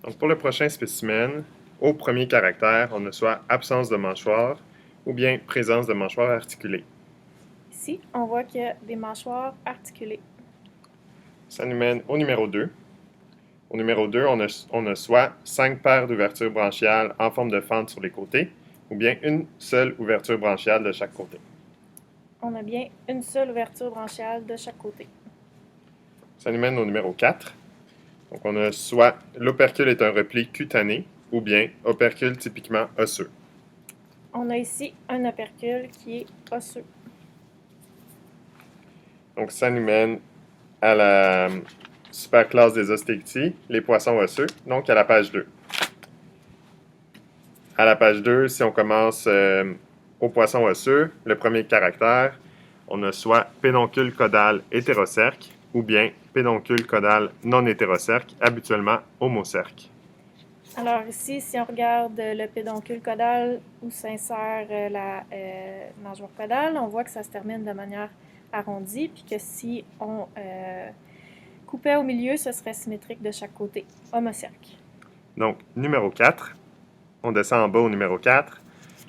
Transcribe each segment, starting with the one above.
Donc pour le prochain spécimen, au premier caractère, on a soit absence de mâchoire ou bien présence de mâchoire articulée. Ici, on voit qu'il y a des mâchoires articulées. Ça nous mène au numéro 2. Au numéro 2, on a soit 5 paires d'ouvertures branchiales en forme de fente sur les côtés ou bien une seule ouverture branchiale de chaque côté. On a bien une seule ouverture branchiale de chaque côté. Ça nous mène au numéro 4. Donc on a soit l'opercule est un repli cutané ou bien opercule typiquement osseux. On a ici un opercule qui est osseux. Donc ça nous mène à la superclasse des ostéicties, les poissons osseux, donc à la page 2. À la page 2, si on commence au poisson osseux, le premier caractère, on a soit pédoncule caudal hétérocerque ou bien pédoncule caudal non hétérocerque, habituellement homocerque. Alors ici, si on regarde le pédoncule caudal où s'insère la nageoire caudale, on voit que ça se termine de manière arrondie, puis que si on coupait au milieu, ce serait symétrique de chaque côté, homocerque. Donc, numéro 4, on descend en bas au numéro 4,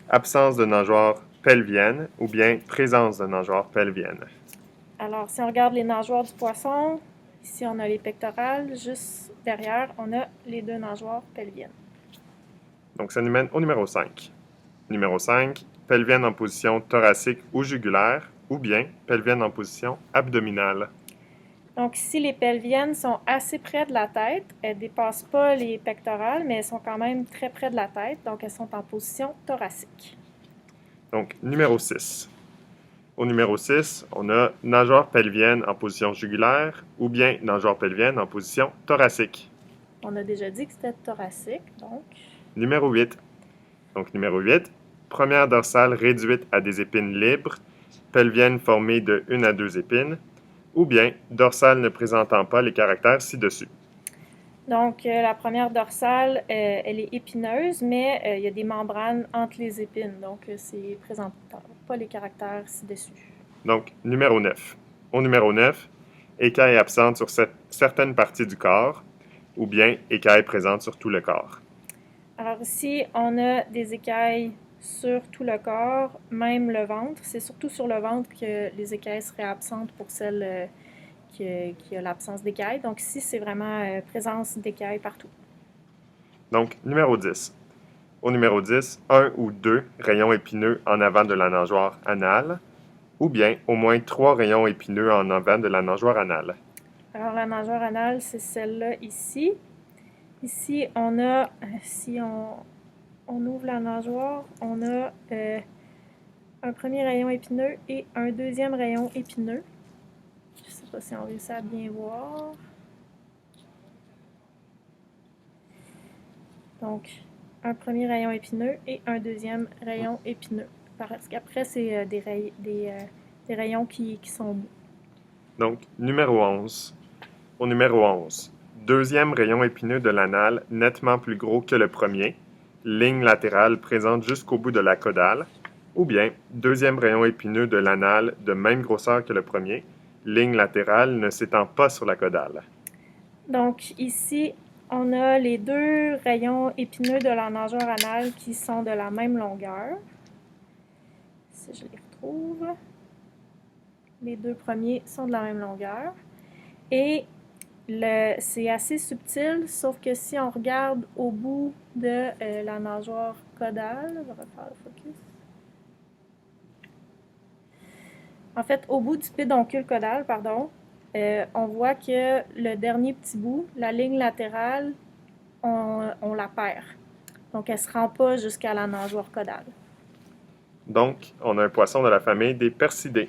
absence de nageoire pelvienne ou bien présence de nageoire pelvienne. Alors, si on regarde les nageoires du poisson, ici on a les pectorales, juste derrière, on a les deux nageoires pelviennes. Donc, ça nous mène au numéro 5. Numéro 5, pelvienne en position thoracique ou jugulaire ou bien pelvienne en position abdominale. Donc ici, les pelviennes sont assez près de la tête. Elles ne dépassent pas les pectorales, mais elles sont quand même très près de la tête, donc elles sont en position thoracique. Donc, numéro 6. Au numéro 6, on a nageoire pelvienne en position jugulaire ou bien nageoire pelvienne en position thoracique. On a déjà dit que c'était thoracique, donc. Numéro 8. Donc, numéro 8, première dorsale réduite à des épines libres, pelvienne formée de 1 à 2 épines, ou bien dorsale ne présentant pas les caractères ci-dessus. Donc, la première dorsale, elle est épineuse, mais il y a des membranes entre les épines, donc c'est ne présente pas les caractères ci-dessus. Donc, numéro 9. Au numéro 9, écaille absente sur certaines parties du corps, ou bien écaille présente sur tout le corps. Alors ici, on a des écailles sur tout le corps, même le ventre. C'est surtout sur le ventre que les écailles seraient absentes pour celle qui a l'absence d'écailles. Donc ici, c'est vraiment présence d'écailles partout. Donc, numéro 10. Au numéro 10, un ou deux rayons épineux en avant de la nageoire anale, ou bien au moins 3 rayons épineux en avant de la nageoire anale. Alors la nageoire anale, c'est celle-là ici. Ici, on a, si on ouvre la nageoire, on a un premier rayon épineux et un deuxième rayon épineux. Je ne sais pas si on réussit à bien voir. Donc, un premier rayon épineux et un deuxième rayon épineux. Parce qu'après, c'est des rayons qui sont mous. Donc, numéro 11. Au numéro 11, deuxième rayon épineux de l'anale nettement plus gros que le premier, ligne latérale présente jusqu'au bout de la caudale, ou bien deuxième rayon épineux de l'anale de même grosseur que le premier, ligne latérale ne s'étend pas sur la caudale. Donc, ici, on a les deux rayons épineux de la nageoire anale qui sont de la même longueur. Si je les retrouve. Les deux premiers sont de la même longueur. Et c'est assez subtil, sauf que si on regarde au bout de la nageoire caudale, je vais refaire le focus. En fait, au bout du pédoncule caudal, pardon, on voit que le dernier petit bout, la ligne latérale, on la perd. Donc, elle ne se rend pas jusqu'à la nageoire caudale. Donc, on a un poisson de la famille des percidés.